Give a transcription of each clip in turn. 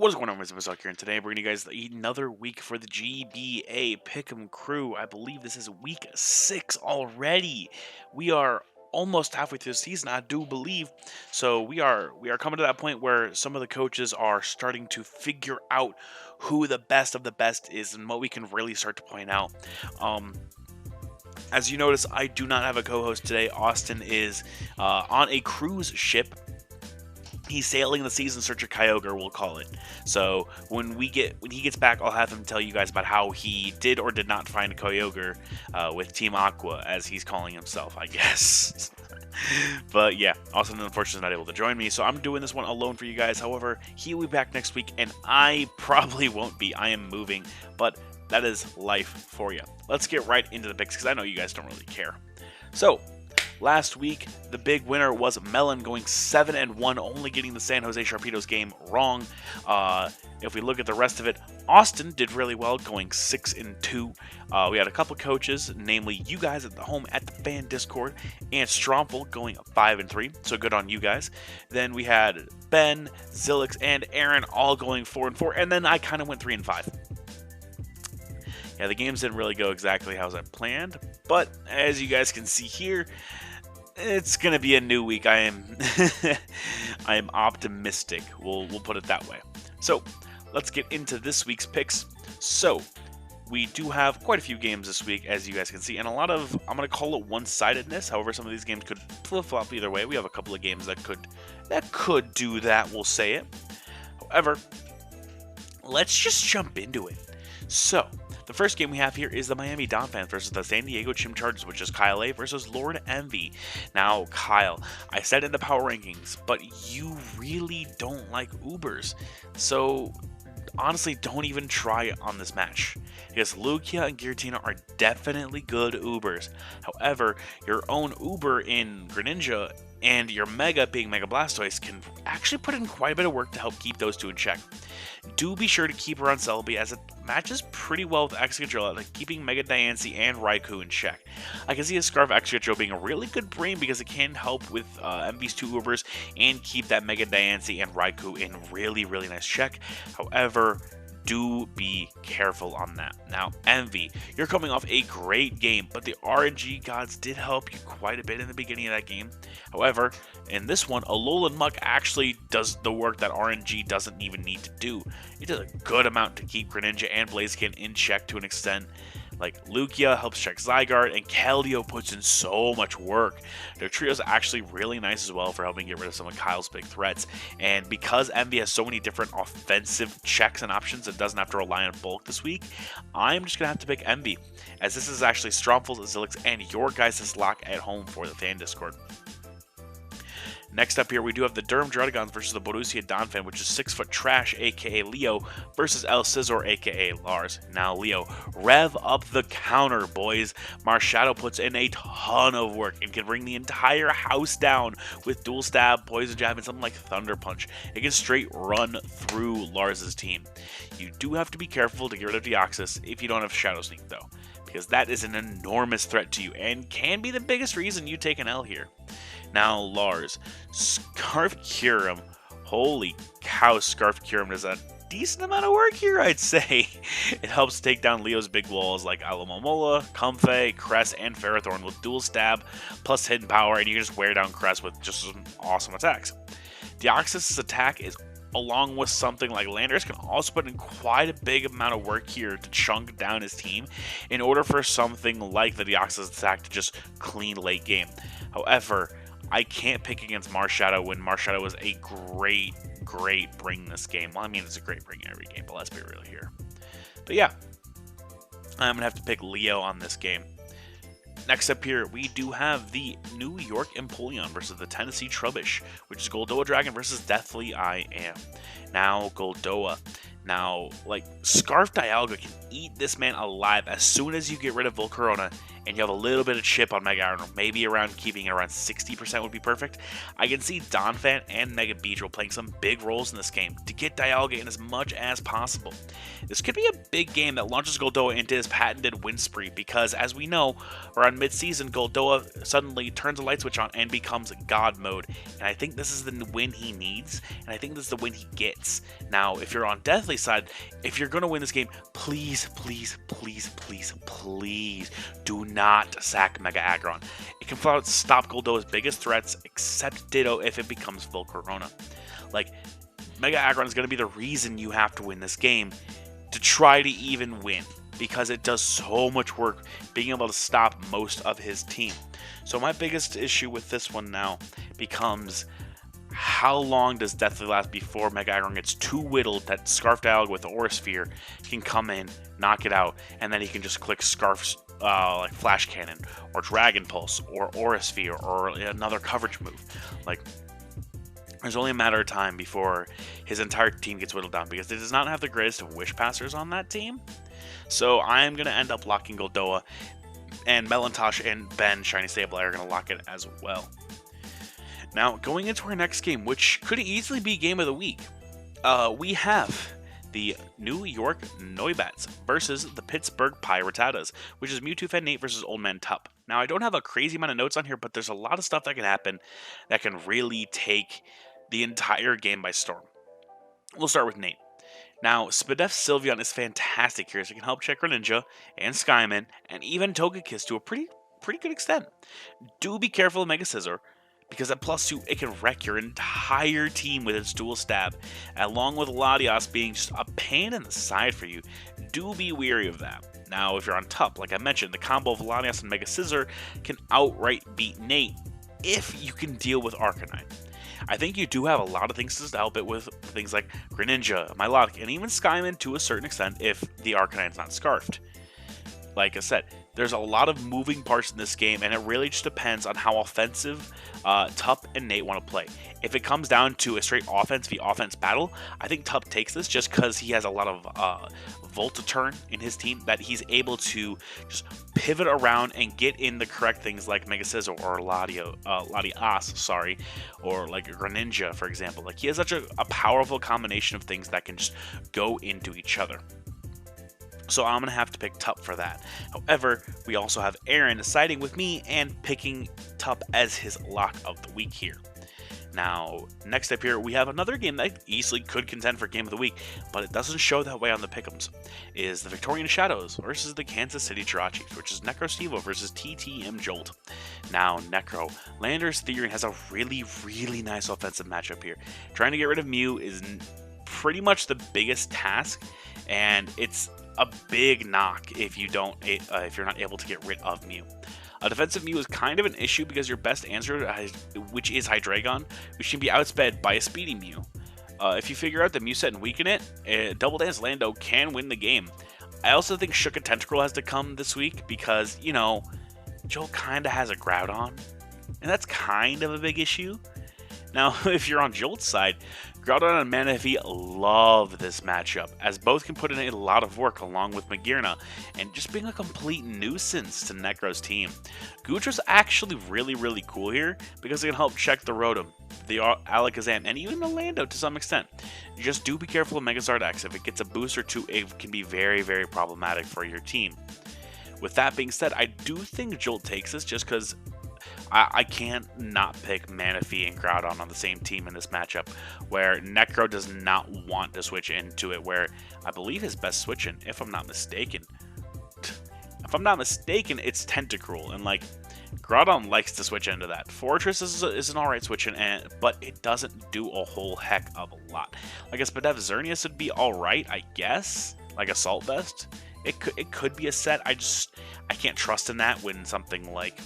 What is going on, Mr. Mazak here, and today I'm bringing you guys another week for the GBA Pickem crew. I believe this is week 6 already. We are almost halfway through the season, I do believe. So we are coming to that point where some of the coaches are starting to figure out who the best of the best is and what we can really start to point out. Um, as you notice, I do not have a co-host today. Austin is on a cruise ship. He's sailing the season search of Kyogre, we'll call it. So when he gets back, I'll have him tell you guys about how he did or did not find Kyogre with Team Aqua, as he's calling himself, I guess. But yeah, Austin unfortunately is not able to join me, so I'm doing this one alone for you guys. However, he'll be back next week, and I probably won't be. I am moving, but that is life for you. Let's get right into the picks, because I know you guys don't really care. So, last week, the big winner was Melon, going 7-1, only getting the San Jose Sharpedos game wrong. If we look at the rest of it, Austin did really well, going 6-2. We had a couple coaches, namely you guys at the home at the fan Discord, and Stromful going 5-3, so good on you guys. Then we had Ben, Zilix, and Aaron all going 4-4, and then I kind of went 3-5. Yeah, the games didn't really go exactly as I planned, but as you guys can see here, it's gonna be a new week. I am I am optimistic. We'll put it that way. So let's get into this week's picks. So we do have quite a few games this week, as you guys can see, and a lot of, I'm gonna call it one-sidedness. However, some of these games could flip-flop either way. We have a couple of games that could do that. We'll say it. However, let's just jump into it. So the first game we have here is the Miami Dolphins versus the San Diego Chargers, which is Kyle A versus Lord Envy. Now, Kyle, I said in the power rankings, but you really don't like Ubers. So, honestly, don't even try on this match, because Lugia and Giratina are definitely good Ubers. However, your own Uber in Greninja and your Mega being Mega Blastoise can actually put in quite a bit of work to help keep those two in check. Do be sure to keep her on Celebi, as it matches pretty well with Excadrill, like keeping Mega Diancie and Raikou in check. I can see a Scarf Excadrill being a really good brain, because it can help with Envy's two Ubers and keep that Mega Diancie and Raikou in really, really nice check. However, do be careful on that. Now, Envy, you're coming off a great game, but the RNG gods did help you quite a bit in the beginning of that game. However, in this one, Alolan Muck actually does the work that RNG doesn't even need to do. It does a good amount to keep Greninja and Blaziken in check to an extent. Like, Lugia helps check Zygarde, and Keldeo puts in so much work. Their trio is actually really nice as well for helping get rid of some of Kyle's big threats. And because Envy has so many different offensive checks and options and doesn't have to rely on bulk this week, I'm just going to have to pick Envy, as this is actually Stromful, Zilix, and your guys' lock at home for the fan Discord. Next up here, we do have the Durham Druddigons versus the Borussia Donphan, which is 6-foot Trash, aka Leo, versus El Scizor, aka Lars. Now, Leo, rev up the counter, boys. Marshadow puts in a ton of work and can bring the entire house down with Dual Stab, Poison Jab, and something like Thunder Punch. It can straight run through Lars' team. You do have to be careful to get rid of Deoxys if you don't have Shadow Sneak, though, because that is an enormous threat to you and can be the biggest reason you take an L here. Now, Lars, Scarf Kyurem. Holy cow, Scarf Kyurem does a decent amount of work here, I'd say. It helps take down Leo's big walls like Alomomola, Comfey, Cress, and Ferrothorn with Dual Stab plus Hidden Power, and you can just wear down Cress with just some awesome attacks. Deoxys' attack is, along with something like Landorus, can also put in quite a big amount of work here to chunk down his team in order for something like the Deoxys attack to just clean late game. However, I can't pick against Marshadow when Marshadow is a great bring this game. Well, I mean, it's a great bring every game, but let's be real here. But yeah, I'm going to have to pick Leo on this game. Next up here, we do have the New York Empoleon versus the Tennessee Trubbish, which is Goldoa Dragon versus Deathly I Am. Now, Goldoa. Now, like, Scarf Dialga can eat this man alive as soon as you get rid of Volcarona and you have a little bit of chip on Mega Iron, maybe around keeping it around 60% would be perfect. I can see Donphan and Mega Beedrill playing some big roles in this game to get Dialga in as much as possible. This could be a big game that launches Goldoa into his patented win spree because, as we know, around mid-season, Goldoa suddenly turns a light switch on and becomes God mode. And I think this is the win he needs, and I think this is the win he gets. Now, if you're on Deathly's side, if you're going to win this game, please, please, please, please, please do not sack Mega Aggron. It can flat out stop Goldoa's biggest threats, except Ditto if it becomes Volcarona. Like, Mega Aggron is going to be the reason you have to win this game to try to even win, because it does so much work being able to stop most of his team. So my biggest issue with this one now becomes, how long does Deathly last before Mega Aggron gets too whittled that Scarf Dialga with the Aura Sphere can come in, knock it out, and then he can just click Scarf's like Flash Cannon or Dragon Pulse or Aura Sphere or another coverage move. Like, there's only a matter of time before his entire team gets whittled down because it does not have the greatest of Wish Passers on that team. So I'm going to end up locking Goldoa, and Melantosh and Ben Shiny Sableye are going to lock it as well. Now, going into our next game, which could easily be Game of the Week, we have the New York Noibats versus the Pittsburgh Piratas, which is Mewtwo Fan Nate versus Old Man Tup. Now, I don't have a crazy amount of notes on here, but there's a lot of stuff that can happen that can really take the entire game by storm. We'll start with Nate. Now, Spadef Sylveon is fantastic here, so it can help check Greninja and Skyman, and even Togekiss to a pretty good extent. Do be careful of Mega Scizor, because at +2, it can wreck your entire team with its dual stab, along with Latias being just a pain in the side for you. Do be wary of that. Now, if you're on top, like I mentioned, the combo of Latias and Mega Scizor can outright beat Nate if you can deal with Arcanine. I think you do have a lot of things to help it with things like Greninja, Milotic, and even Skyman to a certain extent if the Arcanine's not scarfed. Like I said, there's a lot of moving parts in this game, and it really just depends on how offensive Tup and Nate want to play. If it comes down to a straight offense v offense battle, I think Tup takes this just because he has a lot of Volta-turn in his team that he's able to just pivot around and get in the correct things like Mega Scizor or Latias, or like Greninja, for example. Like, he has such a powerful combination of things that can just go into each other. So I'm going to have to pick Tup for that. However, we also have Aaron siding with me and picking Tup as his lock of the week here. Now, next up here, we have another game that easily could contend for Game of the Week, but it doesn't show that way on the Pickems, is the Victorian Shadows versus the Kansas City Jirachis, which is Necro Stevo versus TTM Jolt. Now, Necro, Landorus Therian has a really nice offensive matchup here. Trying to get rid of Mew is pretty much the biggest task, and it's a big knock if you're not able to get rid of Mew. A defensive Mew is kind of an issue because your best answer, which is Hydreigon, which can be outsped by a speedy Mew. If you figure out the Mew set and weaken it, Double Dance Lando can win the game. I also think Shook a Tentacle has to come this week because, you know, Joel kind of has a Groudon, and that's kind of a big issue. Now, if you're on Jolt's side, Groudon and Manaphy love this matchup, as both can put in a lot of work along with Magearna, and just being a complete nuisance to Necro's team. Gootra's actually really cool here, because it can help check the Rotom, the Alakazam, and even the Lando to some extent. Just do be careful of Megazord X. If it gets a boost or two, it can be very problematic for your team. With that being said, I do think Jolt takes this just because I can't not pick Manaphy and Groudon on the same team in this matchup, where Necro does not want to switch into it, where I believe his best switch in, if I'm not mistaken, it's Tentacruel, and like, Groudon likes to switch into that. Fortress is an alright switch in, but it doesn't do a whole heck of a lot. Like, a Spadef Xerneas would be alright, I guess, like Assault Vest. It could be a set. I can't trust in that when something like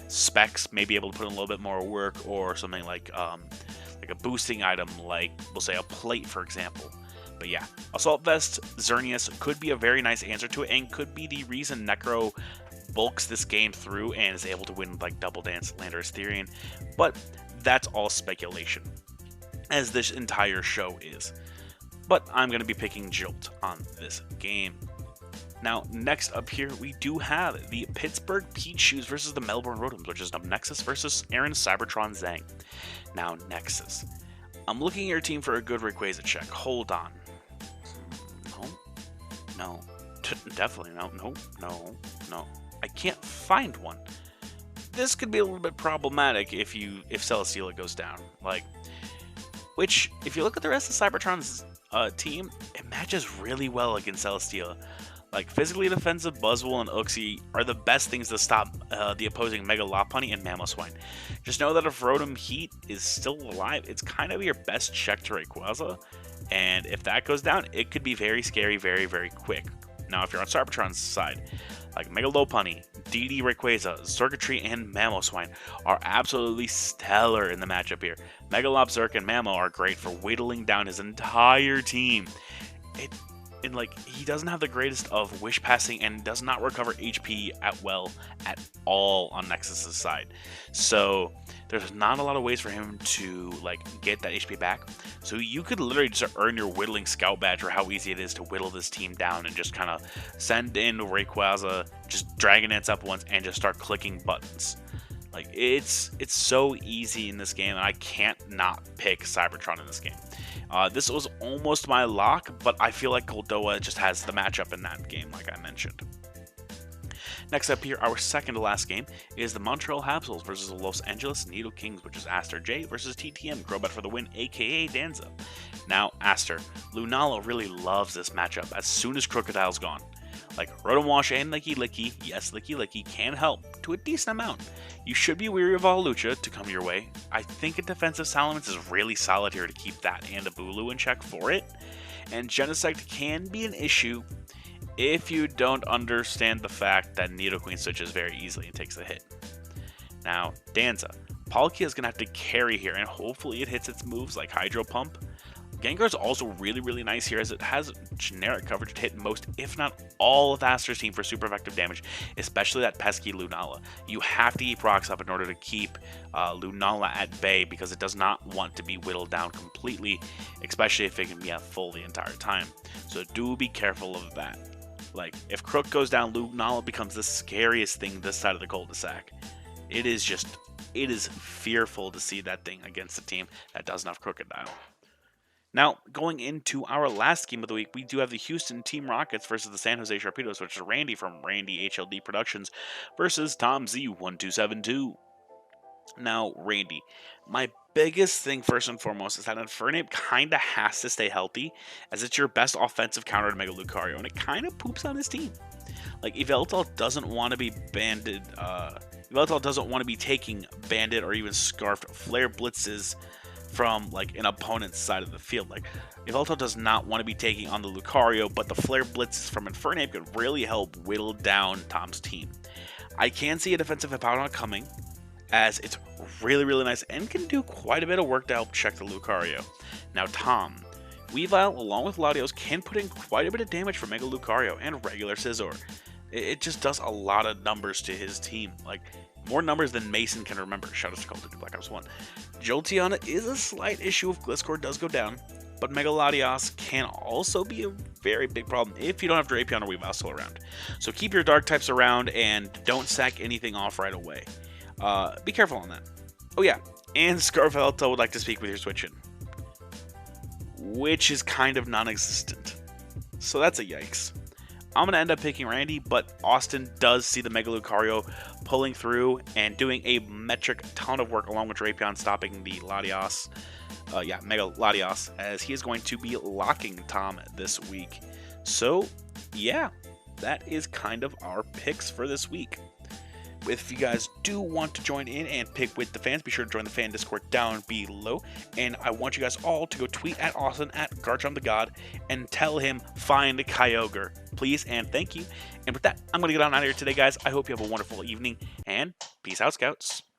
Specs may be able to put in a little bit more work, or something like a boosting item, like we'll say a plate, for example. But yeah, Assault Vest Xerneas could be a very nice answer to it, and could be the reason Necro bulks this game through and is able to win like Double Dance Landorus Therian. But that's all speculation, as this entire show is. but I'm going to be picking Jolt on this game. Now, next up here, we do have the Pittsburgh Peach Shoes versus the Melbourne Rotoms, which is Nexus versus Aaron Cybertron Zhang. Now, Nexus. I'm looking at your team for a good Rayquaza check. Hold on. No. Definitely no. No. I can't find one. This could be a little bit problematic if Celesteela goes down. Which, if you look at the rest of Cybertron's team, it matches really well against Celesteela. Physically defensive Buzzwole and Uxie are the best things to stop the opposing Mega Lopunny and Mamoswine. Just know that if Rotom Heat is still alive, it's kind of your best check to Rayquaza, and if that goes down, it could be very scary, very, very quick. Now, if you're on Cybertron's side, Mega Lopunny, DD Rayquaza, Xurkitree, and Mamoswine are absolutely stellar in the matchup here. Mega Lobzerk and Mamo are great for whittling down his entire team. He doesn't have the greatest of wish passing and does not recover HP at all on Nexus's side. So there's not a lot of ways for him to get that HP back. So you could literally just earn your whittling scout badge for how easy it is to whittle this team down and just kind of send in Rayquaza, just Dragonance up once and just start clicking buttons. It's so easy in this game, and I can't not pick Cybertron in this game. This was almost my lock, but I feel like Goldoa just has the matchup in that game, like I mentioned. Next up here, our second to last game is the Montreal Habsels versus the Los Angeles Nido Kings, which is Aster J versus TTM Crobat for the win, aka Danza. Now, Aster, Lunala really loves this matchup as soon as Crocodile's gone. Rotom Wash and Licky Licky, yes, Licky Licky can help to a decent amount. You should be weary of Volucha to come your way. I think a defensive Salamence is really solid here to keep that and a Bulu in check for it. And Genesect can be an issue if you don't understand the fact that Nidoqueen switches very easily and takes a hit. Now, Danza. Palkia is going to have to carry here, and hopefully it hits its moves like Hydro Pump. Gengar is also really, really nice here as it has generic coverage to hit most, if not all, of Aster's team for super effective damage, especially that pesky Lunala. You have to keep rocks up in order to keep Lunala at bay because it does not want to be whittled down completely, especially if it can be at full the entire time. So do be careful of that. If Crook goes down, Lunala becomes the scariest thing this side of the cul-de-sac. It is fearful to see that thing against a team that doesn't have Crocodile. Now, going into our last game of the week, we do have the Houston Team Rockets versus the San Jose Sharpedos, which is Randy from Randy HLD Productions versus Tom Z1272. Now, Randy, my biggest thing first and foremost is that Infernape kind of has to stay healthy, as it's your best offensive counter to Mega Lucario, and it kind of poops on his team. Yveltal doesn't want to be banded, Yveltal doesn't want to be taking banded or even scarfed flare blitzes from an opponent's side of the field. Yveltal does not want to be taking on the Lucario, but the flare blitzes from Infernape could really help whittle down Tom's team. I can see a defensive Hippowdon coming, as it's really, really nice and can do quite a bit of work to help check the Lucario. Now, Tom, Weavile, along with Latios, can put in quite a bit of damage for Mega Lucario and regular Scizor. It just does a lot of numbers to his team. More numbers than Mason can remember. Shout out to Call of Duty Black Ops 1. Jolteon is a slight issue if Gliscor does go down, but Mega Latios can also be a very big problem if you don't have Drapion or Weavile still around. So keep your dark types around and don't sack anything off right away. Be careful on that. Oh yeah, and Scarvelta would like to speak with your switch in, which is kind of non-existent. So that's a yikes. I'm going to end up picking Randy, but Austin does see the Mega Lucario pulling through and doing a metric ton of work along with Drapion stopping the Latios. Mega Latios, as he is going to be locking Tom this week. So, yeah, that is kind of our picks for this week. If you guys do want to join in and pick with the fans, be sure to join the fan Discord down below. And I want you guys all to go tweet at Austin at GarchomTheGod and tell him find Kyogre, please and thank you. And with that, I'm going to get on out of here today, guys. I hope you have a wonderful evening and peace out, Scouts.